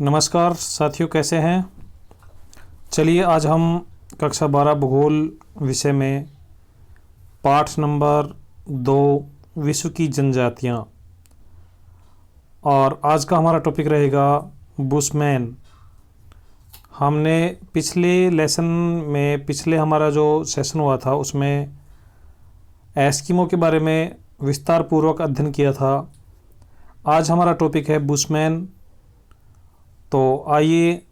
नमस्कार साथियों, कैसे हैं। चलिए आज हम कक्षा 12 भूगोल विषय में पाठ नंबर 2 विश्व की जनजातियां, और आज का हमारा टॉपिक रहेगा बुशमैन। हमने पिछले हमारा जो सेशन हुआ था उसमें एस्किमो के बारे में विस्तार पूर्वक अध्ययन किया था। आज हमारा टॉपिक है बुशमैन। तो आइए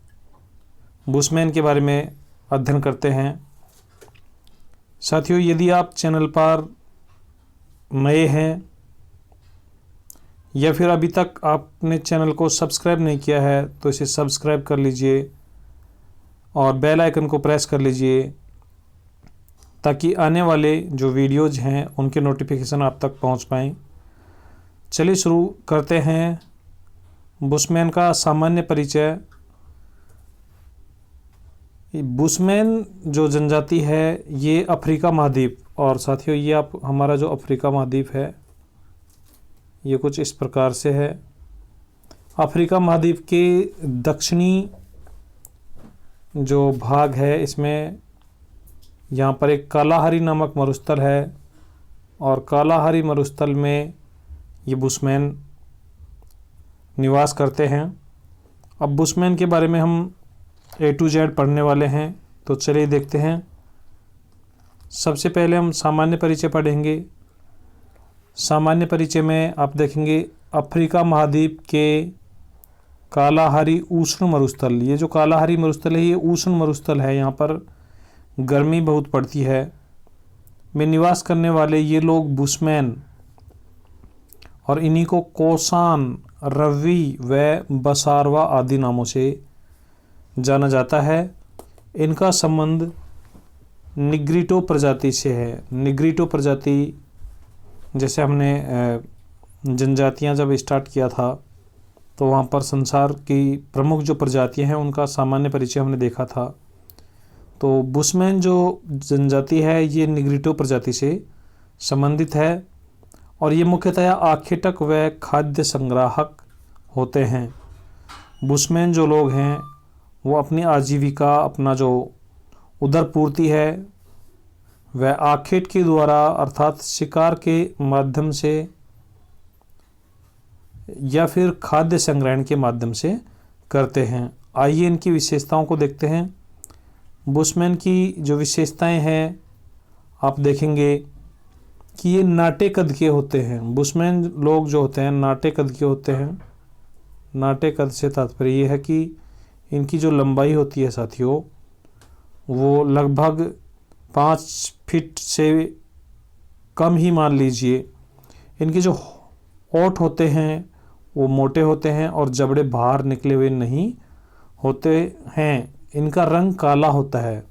बुशमैन के बारे में अध्ययन करते हैं। साथियों, यदि आप चैनल पर नए हैं या फिर अभी तक आपने चैनल को सब्सक्राइब नहीं किया है तो इसे सब्सक्राइब कर लीजिए और बेल आइकन को प्रेस कर लीजिए ताकि आने वाले जो वीडियोज हैं उनके नोटिफिकेशन आप तक पहुंच पाएँ। चलिए शुरू करते हैं। बुशमैन का सामान्य परिचय। बुशमैन जो जनजाति है ये अफ्रीका महाद्वीप, और साथियों ये हमारा जो अफ्रीका महाद्वीप है ये कुछ इस प्रकार से है। अफ्रीका महाद्वीप के दक्षिणी जो भाग है इसमें यहाँ पर एक कालाहारी नामक मरुस्थल है, और कालाहारी मरुस्थल में ये बुशमैन निवास करते हैं। अब बुशमैन के बारे में हम A to Z पढ़ने वाले हैं, तो चलिए देखते हैं। सबसे पहले हम सामान्य परिचय पढ़ेंगे। सामान्य परिचय में आप देखेंगे अफ्रीका महाद्वीप के कालाहारी उष्ण मरुस्थल। ये जो कालाहारी मरुस्थल है ये उष्ण मरुस्थल है, यहाँ पर गर्मी बहुत पड़ती है, में निवास करने वाले ये लोग बुशमैन, और इन्हीं को कोसान, रवी व बसारवा आदि नामों से जाना जाता है। इनका संबंध निग्रिटो प्रजाति से है। निग्रिटो प्रजाति, जैसे हमने जनजातियां जब स्टार्ट किया था तो वहाँ पर संसार की प्रमुख जो प्रजातियां हैं उनका सामान्य परिचय हमने देखा था। तो बुशमैन जो जनजाति है ये निग्रिटो प्रजाति से संबंधित है, और ये मुख्यतः आखेटक व खाद्य संग्राहक होते हैं। बुशमैन जो लोग हैं वो अपनी आजीविका, अपना जो उदरपूर्ति है वह आखेट के द्वारा अर्थात शिकार के माध्यम से या फिर खाद्य संग्रहण के माध्यम से करते हैं। आइए इनकी विशेषताओं को देखते हैं। बुशमैन की जो विशेषताएं हैं आप देखेंगे कि ये नाटे कद के होते हैं। बुशमैन लोग जो होते हैं नाटे कद के होते हैं। नाटे कद से तात्पर्य ये है कि इनकी जो लंबाई होती है साथियों वो लगभग 5 फीट से कम ही मान लीजिए। इनके जो होंठ होते हैं वो मोटे होते हैं और जबड़े बाहर निकले हुए नहीं होते हैं। इनका रंग काला होता है।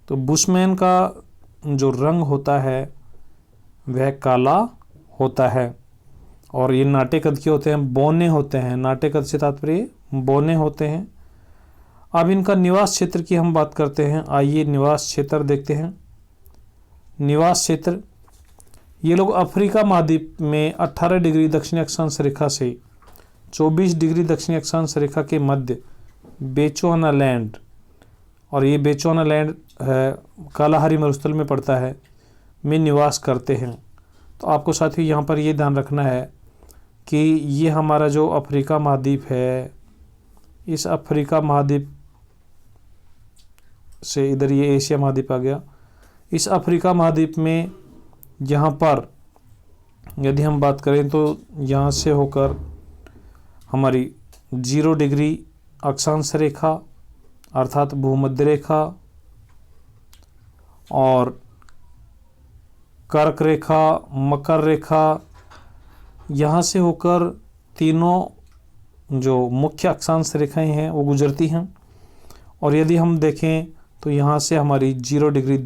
तो बुशमैन का जो रंग होता है वह काला होता है, और ये नाटे कद के होते हैं, बौने होते हैं। नाटे कद से तात्पर्य बौने होते हैं। अब इनका निवास क्षेत्र की हम बात करते हैं। आइए निवास क्षेत्र देखते हैं। निवास क्षेत्र, ये लोग अफ्रीका महाद्वीप में 18 डिग्री दक्षिणी अक्षांश रेखा से 24 डिग्री दक्षिणी अक्षांश रेखा के मध्य बेचुआनालैंड, और ये बेचुआनालैंड कालाहारी मरुस्थल में पड़ता है, में निवास करते हैं। तो आपको साथियों यहाँ पर ये ध्यान रखना है कि ये हमारा जो अफ्रीका महाद्वीप है, इस अफ्रीका महाद्वीप से इधर ये एशिया महाद्वीप आ गया। इस अफ्रीका महाद्वीप में यहाँ पर यदि हम बात करें तो यहाँ से होकर हमारी 0 डिग्री अक्षांश रेखा अर्थात भूमध्य रेखा और कर्क रेखा, मकर रेखा, यहाँ से होकर तीनों जो मुख्य अक्षांश रेखाएं हैं वो गुजरती हैं। और यदि हम देखें तो यहाँ से हमारी 0 डिग्री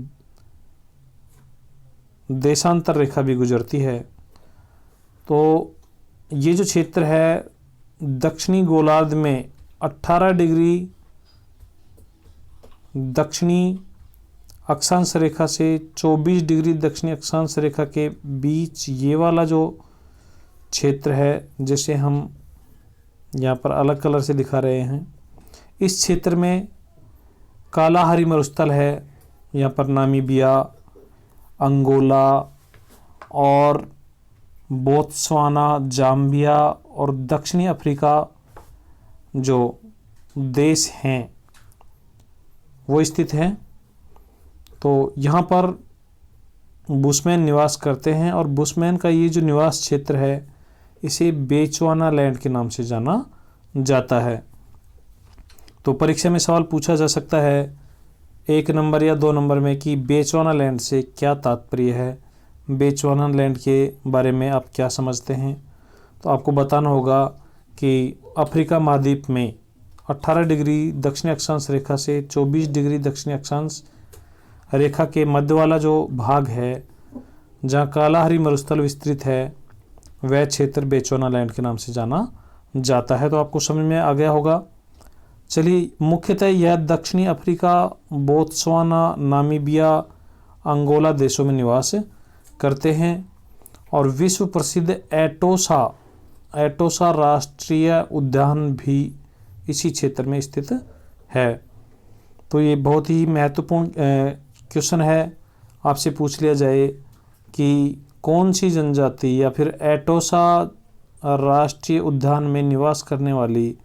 देशांतर रेखा भी गुजरती है। तो ये जो क्षेत्र है दक्षिणी गोलार्ध में 18 डिग्री दक्षिणी अक्षांश रेखा से 24 डिग्री दक्षिणी अक्षांश रेखा के बीच ये वाला जो क्षेत्र है जिसे हम यहाँ पर अलग कलर से दिखा रहे हैं। इस क्षेत्र में कालाहारी मरुस्थल है। यहाँ पर नामीबिया, अंगोला और बोत्सवाना, जाम्बिया और दक्षिणी अफ्रीका जो देश हैं वो स्थित हैं। तो यहाँ पर बुशमैन निवास करते हैं और बुशमैन का ये जो निवास क्षेत्र है इसे बेचवाना लैंड के नाम से जाना जाता है। तो परीक्षा में सवाल पूछा जा सकता है 1 नंबर या 2 नंबर में कि बेचवाना लैंड से क्या तात्पर्य है, बेचवाना लैंड के बारे में आप क्या समझते हैं। तो आपको बताना होगा कि अफ्रीका महाद्वीप में 18 डिग्री दक्षिणी अक्षांश रेखा से 24 डिग्री दक्षिणी अक्षांश रेखा के मध्य वाला जो भाग है जहाँ कालाहारी मरुस्थल विस्तृत है वह क्षेत्र बेचवाना लैंड के नाम से जाना जाता है। तो आपको समझ में आ गया होगा। चलिए, मुख्यतः यह दक्षिणी अफ्रीका, बोत्सवाना, नामीबिया, अंगोला देशों में निवास करते हैं और विश्व प्रसिद्ध एटोसा राष्ट्रीय उद्यान भी इसी क्षेत्र में स्थित है। तो ये बहुत ही महत्वपूर्ण क्वेश्चन है। आपसे पूछ लिया जाए कि कौन सी जनजाति या फिर एटोसा राष्ट्रीय उद्यान में निवास करने वाली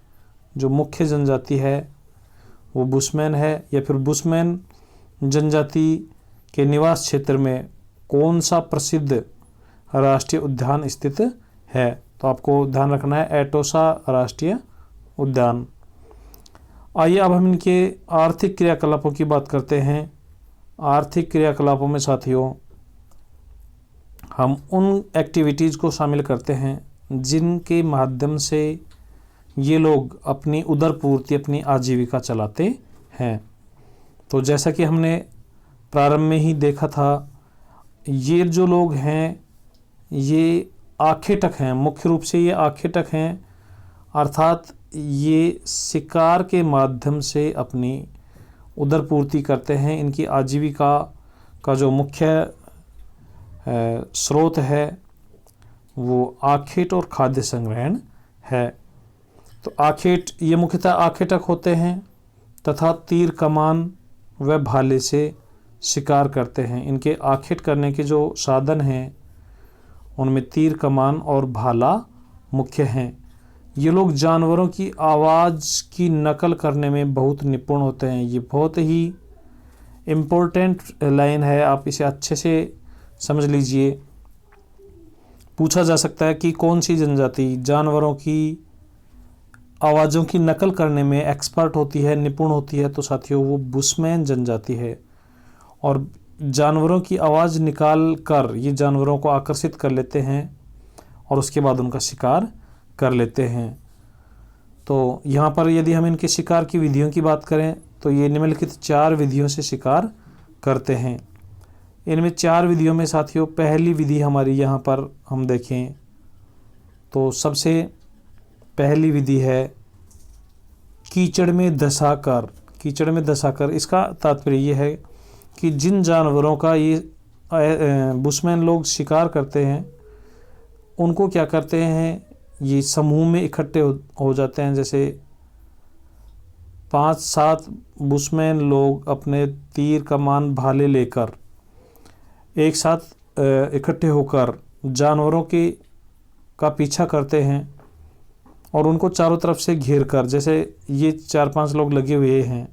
जो मुख्य जनजाति है वो बुशमैन है, या फिर बुशमैन जनजाति के निवास क्षेत्र में कौन सा प्रसिद्ध राष्ट्रीय उद्यान स्थित है। तो आपको ध्यान रखना है एटोसा राष्ट्रीय उद्यान। आइए अब हम इनके आर्थिक क्रियाकलापों की बात करते हैं। आर्थिक क्रियाकलापों में साथियों हम उन एक्टिविटीज़ को शामिल करते हैं जिनके माध्यम से ये लोग अपनी उदरपूर्ति, अपनी आजीविका चलाते हैं। तो जैसा कि हमने प्रारंभ में ही देखा था, ये जो लोग हैं ये आखेटक हैं, मुख्य रूप से ये आखेटक हैं, अर्थात ये शिकार के माध्यम से अपनी उदरपूर्ति करते हैं। इनकी आजीविका का जो मुख्य स्रोत है वो आखेट और खाद्य संग्रहण है। तो आखेट, ये मुख्यतः आखेटक होते हैं तथा तीर कमान व भाले से शिकार करते हैं। इनके आखेट करने के जो साधन हैं उनमें तीर कमान और भाला मुख्य हैं। ये लोग जानवरों की आवाज़ की नकल करने में बहुत निपुण होते हैं। ये बहुत ही इम्पोर्टेंट लाइन है, आप इसे अच्छे से समझ लीजिए। पूछा जा सकता है कि कौन सी जनजाति जानवरों की आवाज़ों की नकल करने में एक्सपर्ट होती है, निपुण होती है। तो साथियों वो बुशमैन जनजाति है और जानवरों की आवाज़ निकाल कर ये जानवरों को आकर्षित कर लेते हैं और उसके बाद उनका शिकार कर लेते हैं। तो यहाँ पर यदि हम इनके शिकार की विधियों की बात करें तो ये निम्नलिखित 4 विधियों से शिकार करते हैं। इनमें 4 विधियों में साथियों पहली विधि हमारी यहाँ पर हम देखें तो सबसे पहली विधि है कीचड़ में धंसाकर। कीचड़ में धंसाकर, इसका तात्पर्य ये है कि जिन जानवरों का ये बुशमैन लोग शिकार करते हैं उनको क्या करते हैं, ये समूह में इकट्ठे हो जाते हैं। जैसे 5-7 बुशमैन लोग अपने तीर कमान भाले लेकर एक साथ इकट्ठे होकर जानवरों का पीछा करते हैं और उनको चारों तरफ से घेर कर, जैसे ये 4-5 लोग लगे हुए हैं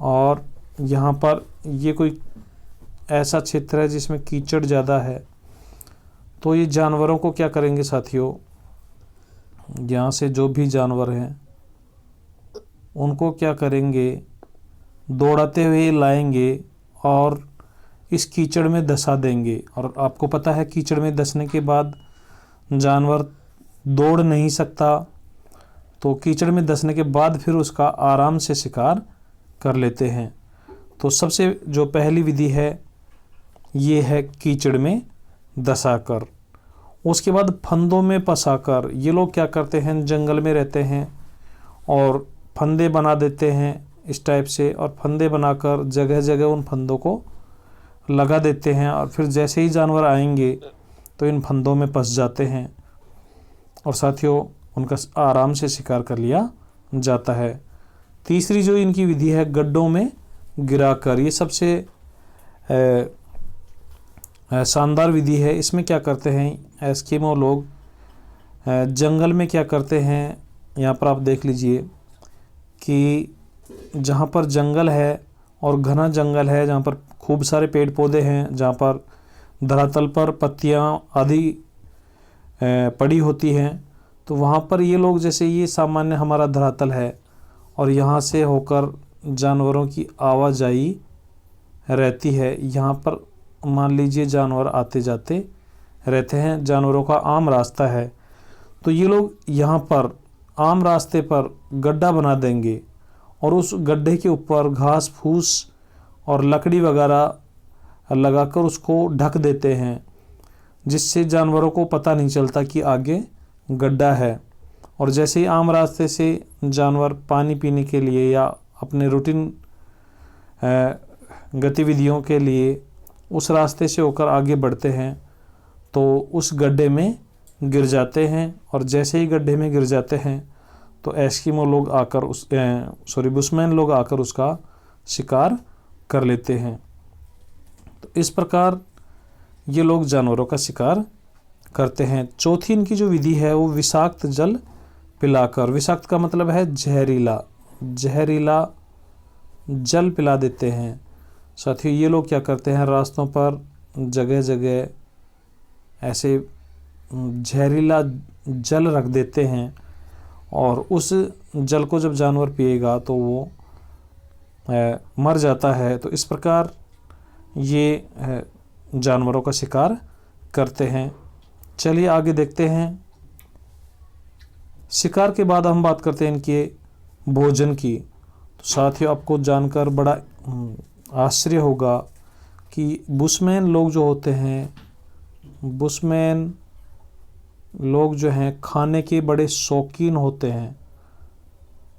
और यहाँ पर ये कोई ऐसा क्षेत्र है जिसमें कीचड़ ज़्यादा है, तो ये जानवरों को क्या करेंगे साथियों, यहाँ से जो भी जानवर हैं उनको क्या करेंगे, दौड़ाते हुए लाएंगे और इस कीचड़ में धंसा देंगे। और आपको पता है कीचड़ में धंसने के बाद जानवर दौड़ नहीं सकता, तो कीचड़ में धंसने के बाद फिर उसका आराम से शिकार कर लेते हैं। तो सबसे जो पहली विधि है ये है कीचड़ में धंसाकर। उसके बाद फंदों में फंसाकर ये लोग क्या करते हैं, जंगल में रहते हैं और फंदे बना देते हैं इस टाइप से, और फंदे बनाकर जगह जगह उन फंदों को लगा देते हैं और फिर जैसे ही जानवर आएंगे तो इन फंदों में फंस जाते हैं। और साथियों उनका आराम से शिकार कर लिया जाता है। तीसरी जो इनकी विधि है गड्ढों में गिराकर, ये सबसे शानदार विधि है। इसमें क्या करते हैं एस्किमो लोग, जंगल में क्या करते हैं, यहाँ पर आप देख लीजिए कि जहाँ पर जंगल है और घना जंगल है, जहाँ पर खूब सारे पेड़ पौधे हैं, जहाँ पर धरातल पर पत्तियाँ आदि पड़ी होती हैं, तो वहाँ पर ये लोग, जैसे ये सामान्य हमारा धरातल है और यहाँ से होकर जानवरों की आवाजाही रहती है, यहाँ पर मान लीजिए जानवर आते जाते रहते हैं, जानवरों का आम रास्ता है, तो ये लोग यहाँ पर आम रास्ते पर गड्ढा बना देंगे और उस गड्ढे के ऊपर घास फूस और लकड़ी वगैरह लगाकर उसको ढक देते हैं, जिससे जानवरों को पता नहीं चलता कि आगे गड्ढा है। और जैसे ही आम रास्ते से जानवर पानी पीने के लिए या अपने रूटीन गतिविधियों के लिए उस रास्ते से होकर आगे बढ़ते हैं तो उस गड्ढे में गिर जाते हैं, और जैसे ही गड्ढे में गिर जाते हैं तो एस्किमो लोग आकर बुशमैन लोग आकर उसका शिकार कर लेते हैं। तो इस प्रकार ये लोग जानवरों का शिकार करते हैं। चौथी इनकी जो विधि है वो विषाक्त जल पिलाकर, विषाक्त का मतलब है जहरीला, जहरीला जल पिला देते हैं। साथियों ये लोग क्या करते हैं, रास्तों पर जगह जगह ऐसे जहरीला जल रख देते हैं और उस जल को जब जानवर पिएगा तो वो मर जाता है। तो इस प्रकार ये जानवरों का शिकार करते हैं। चलिए आगे देखते हैं। शिकार के बाद हम बात करते हैं इनके भोजन की। तो साथियों आपको जानकर बड़ा आश्चर्य होगा कि बुशमैन लोग जो होते हैं, बुशमैन लोग जो हैं खाने के बड़े शौकीन होते हैं,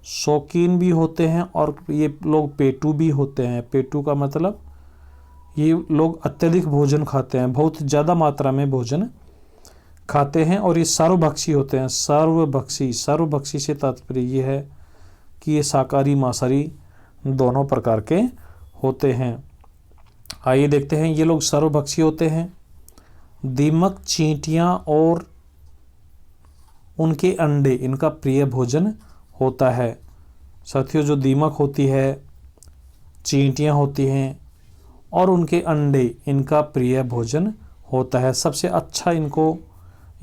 शौकीन भी होते हैं और ये लोग पेटू भी होते हैं। पेटू का मतलब ये लोग अत्यधिक भोजन खाते हैं, बहुत ज़्यादा मात्रा में भोजन खाते हैं और ये सर्वभक्षी होते हैं। सर्वभक्षी, सर्वभक्षी से तात्पर्य ये है कि ये शाकाहारी मांसाहारी दोनों प्रकार के होते हैं। आइए देखते हैं, ये लोग सर्वभक्षी होते हैं। दीमक, चींटियाँ और उनके अंडे इनका प्रिय भोजन होता है। साथियों जो दीमक होती है, चींटियाँ होती हैं और उनके अंडे इनका प्रिय भोजन होता है। सबसे अच्छा इनको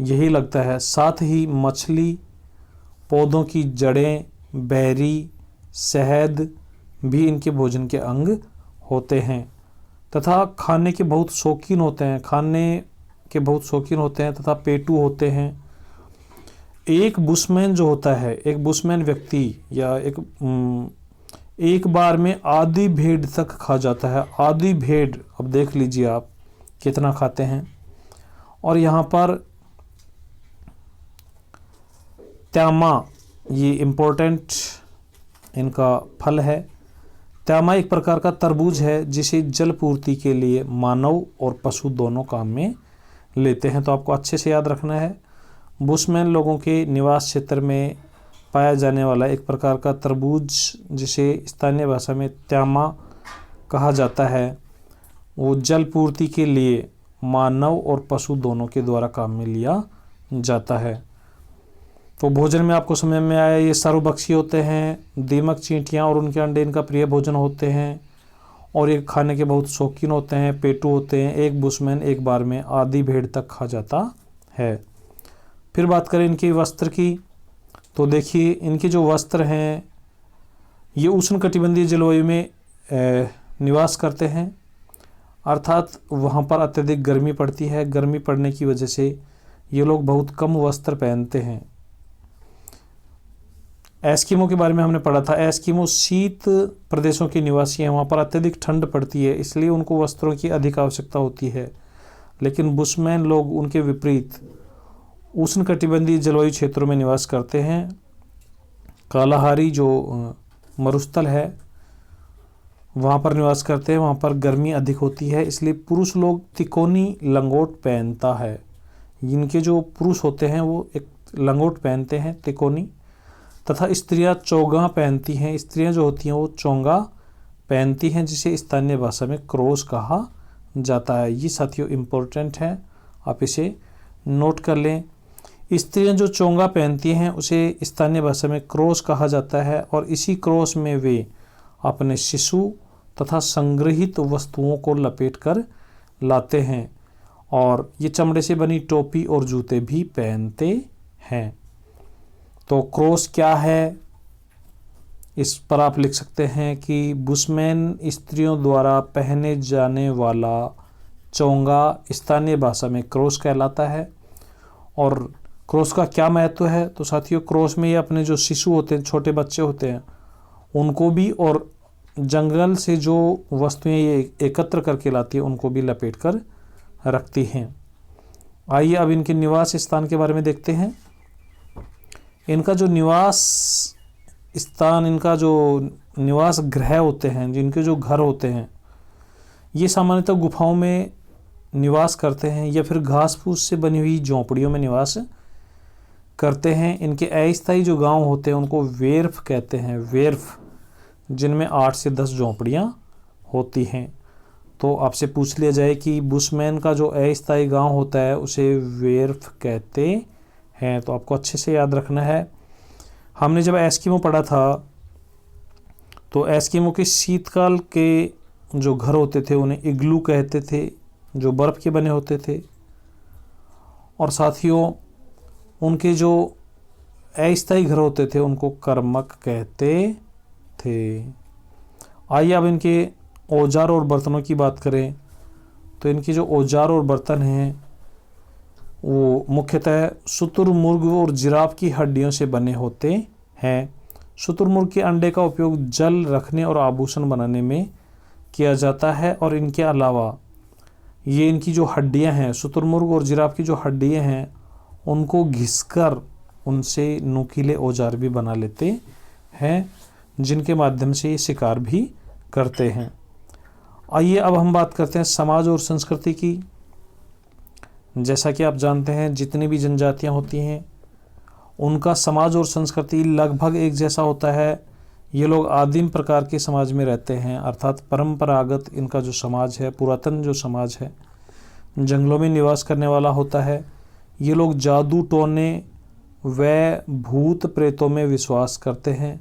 यही लगता है। साथ ही मछली, पौधों की जड़ें, बेरी, शहद भी इनके भोजन के अंग होते हैं तथा खाने के बहुत शौकीन होते हैं, खाने के बहुत शौकीन होते हैं तथा पेटू होते हैं। एक बुशमैन जो होता है, एक बुशमैन व्यक्ति या एक बार में आधी भेड़ तक खा जाता है। आधी भेड़, अब देख लीजिए आप कितना खाते हैं। और यहाँ पर त्यामा, ये इम्पोर्टेंट इनका फल है। त्यामा एक प्रकार का तरबूज है जिसे जल पूर्ति के लिए मानव और पशु दोनों काम में लेते हैं। तो आपको अच्छे से याद रखना है, बुशमैन लोगों के निवास क्षेत्र में पाया जाने वाला एक प्रकार का तरबूज जिसे स्थानीय भाषा में त्यामा कहा जाता है, वो जल पूर्ति के लिए मानव और पशु दोनों के द्वारा काम में लिया जाता है। तो भोजन में आपको समझ में आया, ये सर्वभक्षी होते हैं। दीमक, चींटियाँ और उनके अंडे इनका प्रिय भोजन होते हैं और ये खाने के बहुत शौकीन होते हैं, पेटू होते हैं। एक बुशमैन एक बार में आधी भेड़ तक खा जाता है। फिर बात करें इनके वस्त्र की, तो देखिए इनके जो वस्त्र हैं ये उष्णकटिबंधीय जलवायु में निवास करते हैं, अर्थात वहाँ पर अत्यधिक गर्मी पड़ती है। गर्मी पड़ने की वजह से ये लोग बहुत कम वस्त्र पहनते हैं। एस्किमो के बारे में हमने पढ़ा था। एस्किमो शीत प्रदेशों के निवासी हैं, वहाँ पर अत्यधिक ठंड पड़ती है, इसलिए उनको वस्त्रों की अधिक आवश्यकता होती है। लेकिन बुशमैन लोग उनके विपरीत उष्णकटिबंधीय जलवायु क्षेत्रों में निवास करते हैं। कालाहारी जो मरुस्थल है वहाँ पर निवास करते हैं, वहाँ पर गर्मी अधिक होती है, इसलिए पुरुष लोग तिकोनी लंगोट पहनता है। इनके जो पुरुष होते हैं वो एक लंगोट पहनते हैं तिकोनी, तथा स्त्रियां चोगा पहनती हैं। स्त्रियां जो होती हैं वो चोंगा पहनती हैं, जिसे स्थानीय भाषा में क्रोस कहा जाता है। ये साथियों इम्पोर्टेंट है, आप इसे नोट कर लें। स्त्रियां जो चोंगा पहनती हैं उसे स्थानीय भाषा में क्रोस कहा जाता है, और इसी क्रोस में वे अपने शिशु तथा संग्रहित वस्तुओं को लपेट कर लाते हैं, और ये चमड़े से बनी टोपी और जूते भी पहनते हैं। तो क्रोस क्या है, इस पर आप लिख सकते हैं कि बुशमैन स्त्रियों द्वारा पहने जाने वाला चोंगा स्थानीय भाषा में क्रोस कहलाता है। और क्रोस का क्या महत्व है, तो साथियों क्रोस में ये अपने जो शिशु होते हैं, छोटे बच्चे होते हैं, उनको भी, और जंगल से जो वस्तुएं ये एकत्र करके लाती है उनको भी लपेट कर रखती हैं। आइए अब इनके निवास स्थान के बारे में देखते हैं। इनका जो निवास स्थान, इनका जो निवास गृह होते हैं, जिनके जो घर होते हैं, ये सामान्यतः गुफाओं में निवास करते हैं या फिर घास फूस से बनी हुई झोंपड़ियों में निवास करते हैं। इनके अस्थायी जो गांव होते हैं उनको वेर्फ कहते हैं, वेर्फ, जिनमें 8 से 10 झोंपड़ियां होती हैं। तो आपसे पूछ लिया जाए कि बुशमैन का जो अस्थायी गांव होता है उसे वेर्फ कहते हैं, तो आपको अच्छे से याद रखना है। हमने जब एस्किमो पढ़ा था तो एस्किमो के शीतकाल के जो घर होते थे उन्हें इग्लू कहते थे, जो बर्फ़ के बने होते थे। और साथियों उनके जो अस्थायी घर होते थे उनको कर्मक कहते थे। आइए अब इनके औजार और बर्तनों की बात करें, तो इनके जो औजार और बर्तन हैं वो मुख्यतः शुतुरमुर्ग और जिराफ की हड्डियों से बने होते हैं। शुतुरमुर्ग के अंडे का उपयोग जल रखने और आभूषण बनाने में किया जाता है, और इनके अलावा ये इनकी जो हड्डियां हैं, शुतुरमुर्ग और जिराफ की जो हड्डियां हैं, उनको घिसकर उनसे नुकीले औजार भी बना लेते हैं, जिनके माध्यम से ये शिकार भी करते हैं। आइए अब हम बात करते हैं समाज और संस्कृति की। जैसा कि आप जानते हैं जितनी भी जनजातियां होती हैं उनका समाज और संस्कृति लगभग एक जैसा होता है। ये लोग आदिम प्रकार के समाज में रहते हैं, अर्थात परंपरागत इनका जो समाज है, पुरातन जो समाज है, जंगलों में निवास करने वाला होता है। ये लोग जादू टोने व भूत प्रेतों में विश्वास करते हैं,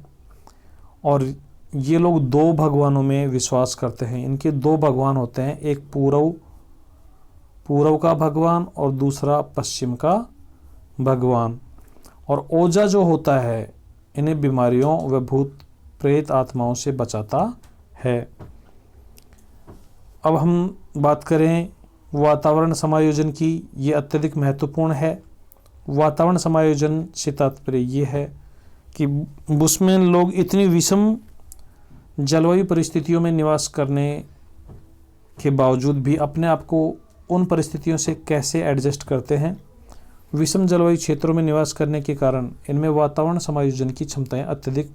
और ये लोग 2 भगवानों में विश्वास करते हैं। इनके 2 भगवान होते हैं, एक पूर्व का भगवान और दूसरा पश्चिम का भगवान। और ओजा जो होता है इन्हें बीमारियों व भूत प्रेत आत्माओं से बचाता है। अब हम बात करें वातावरण समायोजन की, ये अत्यधिक महत्वपूर्ण है। वातावरण समायोजन से तात्पर्य ये है कि बुशमैन लोग इतनी विषम जलवायु परिस्थितियों में निवास करने के बावजूद भी अपने आप को उन परिस्थितियों से कैसे एडजस्ट करते हैं। विषम जलवायु क्षेत्रों में निवास करने के कारण इनमें वातावरण समायोजन की क्षमताएं अत्यधिक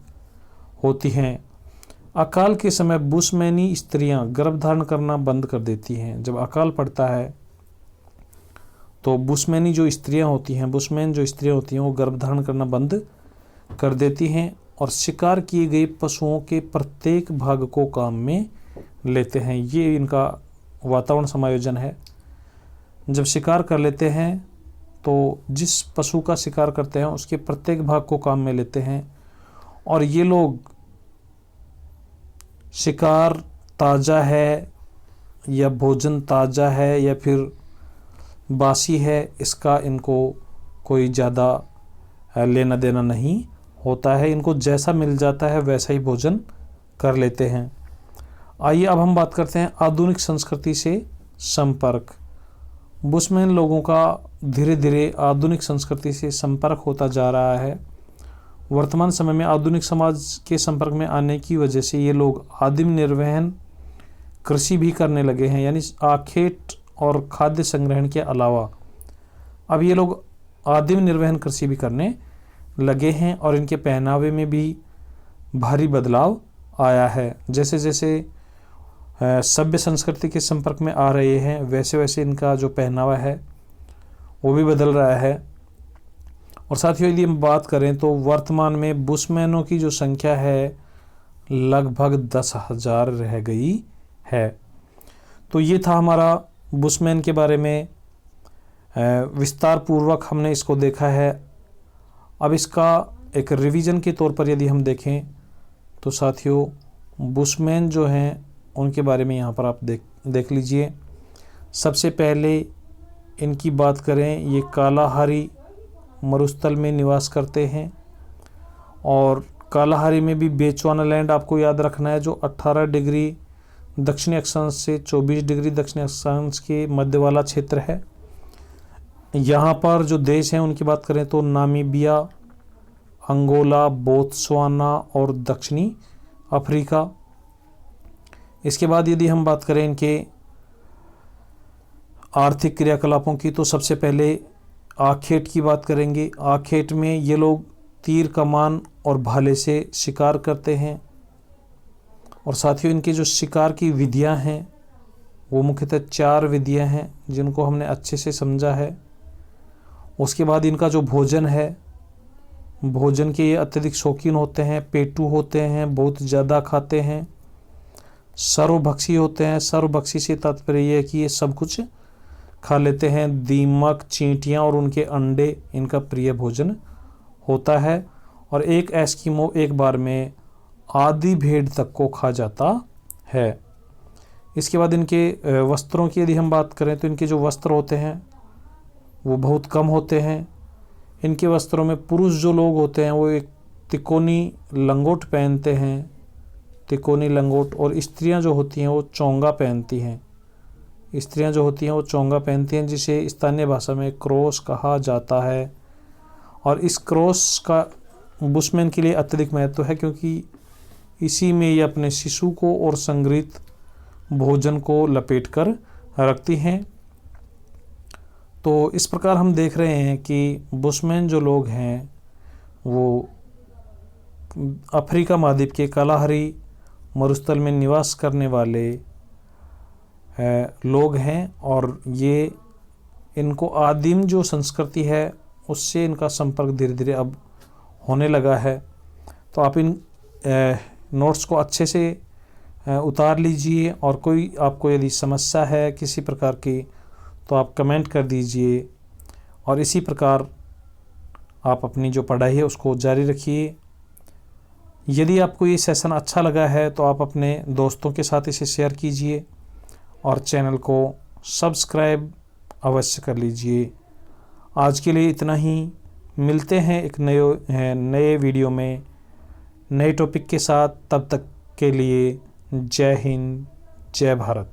होती हैं। अकाल के समय बुशमैनी स्त्रियां गर्भधारण करना बंद कर देती हैं। जब अकाल पड़ता है तो बुशमैन जो स्त्रियां होती हैं वो गर्भधारण करना बंद कर देती हैं, और शिकार किए गए पशुओं के प्रत्येक भाग को काम में लेते हैं। ये इनका वातावरण समायोजन है। जब शिकार कर लेते हैं तो जिस पशु का शिकार करते हैं उसके प्रत्येक भाग को काम में लेते हैं, और ये लोग शिकार ताज़ा है या भोजन ताज़ा है या फिर बासी है, इसका इनको कोई ज़्यादा लेना देना नहीं होता है। इनको जैसा मिल जाता है वैसा ही भोजन कर लेते हैं। आइए अब हम बात करते हैं आधुनिक संस्कृति से संपर्क। बुशमैन लोगों का धीरे धीरे आधुनिक संस्कृति से संपर्क होता जा रहा है। वर्तमान समय में आधुनिक समाज के संपर्क में आने की वजह से ये लोग आदिम निर्वहन कृषि भी करने लगे हैं, यानी आखेट और खाद्य संग्रहण के अलावा अब ये लोग आदिम निर्वहन कृषि भी करने लगे हैं, और इनके पहनावे में भी भारी बदलाव आया है। जैसे जैसे सभ्य संस्कृति के संपर्क में आ रहे हैं वैसे वैसे इनका जो पहनावा है वो भी बदल रहा है। और साथियों यदि हम बात करें तो वर्तमान में बुशमैनों की जो संख्या है लगभग 10,000 रह गई है। तो ये था हमारा बुशमैन के बारे में, विस्तार पूर्वक हमने इसको देखा है। अब इसका एक रिवीजन के तौर पर यदि हम देखें तो साथियों बुशमैन जो हैं उनके बारे में यहाँ पर आप देख लीजिए। सबसे पहले इनकी बात करें, ये कालाहारी मरुस्थल में निवास करते हैं और कालाहारी में भी बेचुआनालैंड आपको याद रखना है, जो 18 डिग्री दक्षिणी अक्षांश से 24 डिग्री दक्षिणी अक्षांश के मध्य वाला क्षेत्र है। यहाँ पर जो देश हैं उनकी बात करें तो नामीबिया, अंगोला, बोत्सवाना और दक्षिणी अफ्रीका। इसके बाद यदि हम बात करें इनके आर्थिक क्रियाकलापों की तो सबसे पहले आखेट की बात करेंगे। आखेट में ये लोग तीर कमान और भाले से शिकार करते हैं और साथियों इनके जो शिकार की विधियां हैं वो मुख्यतः 4 विधियां हैं जिनको हमने अच्छे से समझा है। उसके बाद इनका जो भोजन है, भोजन के ये अत्यधिक शौकीन होते हैं, पेटू होते हैं, बहुत ज़्यादा खाते हैं, सर्वभक्षी होते हैं। सर्वभक्षी से तात्पर्य ये है कि ये सब कुछ खा लेते हैं। दीमक, चींटियाँ और उनके अंडे इनका प्रिय भोजन होता है। और एक एस्किमो एक बार में आधी भेड़ तक को खा जाता है। इसके बाद इनके वस्त्रों की यदि हम बात करें तो इनके जो वस्त्र होते हैं वो बहुत कम होते हैं। इनके वस्त्रों में पुरुष जो लोग होते हैं वो एक तिकोनी लंगोट पहनते हैं, तिकोनी लंगोट, और स्त्रियां जो होती हैं वो चोंगा पहनती हैं। स्त्रियां जो होती हैं वो चोंगा पहनती हैं, जिसे स्थानीय भाषा में क्रॉस कहा जाता है। और इस क्रॉस का बुशमैन के लिए अत्यधिक महत्व है क्योंकि इसी में ये अपने शिशु को और संग्रहित भोजन को लपेट कर रखती हैं। तो इस प्रकार हम देख रहे हैं कि बुशमैन जो लोग हैं वो अफ्रीका महाद्वीप के कालाहारी मरुस्थल में निवास करने वाले लोग हैं और ये इनको आदिम जो संस्कृति है उससे इनका संपर्क धीरे धीरे अब होने लगा है। तो आप इन नोट्स को अच्छे से उतार लीजिए और कोई आपको यदि समस्या है किसी प्रकार की तो आप कमेंट कर दीजिए और इसी प्रकार आप अपनी जो पढ़ाई है उसको जारी रखिए। यदि आपको ये सेशन अच्छा लगा है तो आप अपने दोस्तों के साथ इसे शेयर कीजिए और चैनल को सब्सक्राइब अवश्य कर लीजिए। आज के लिए इतना ही, मिलते हैं एक नए वीडियो में नए टॉपिक के साथ। तब तक के लिए जय हिंद, जय भारत।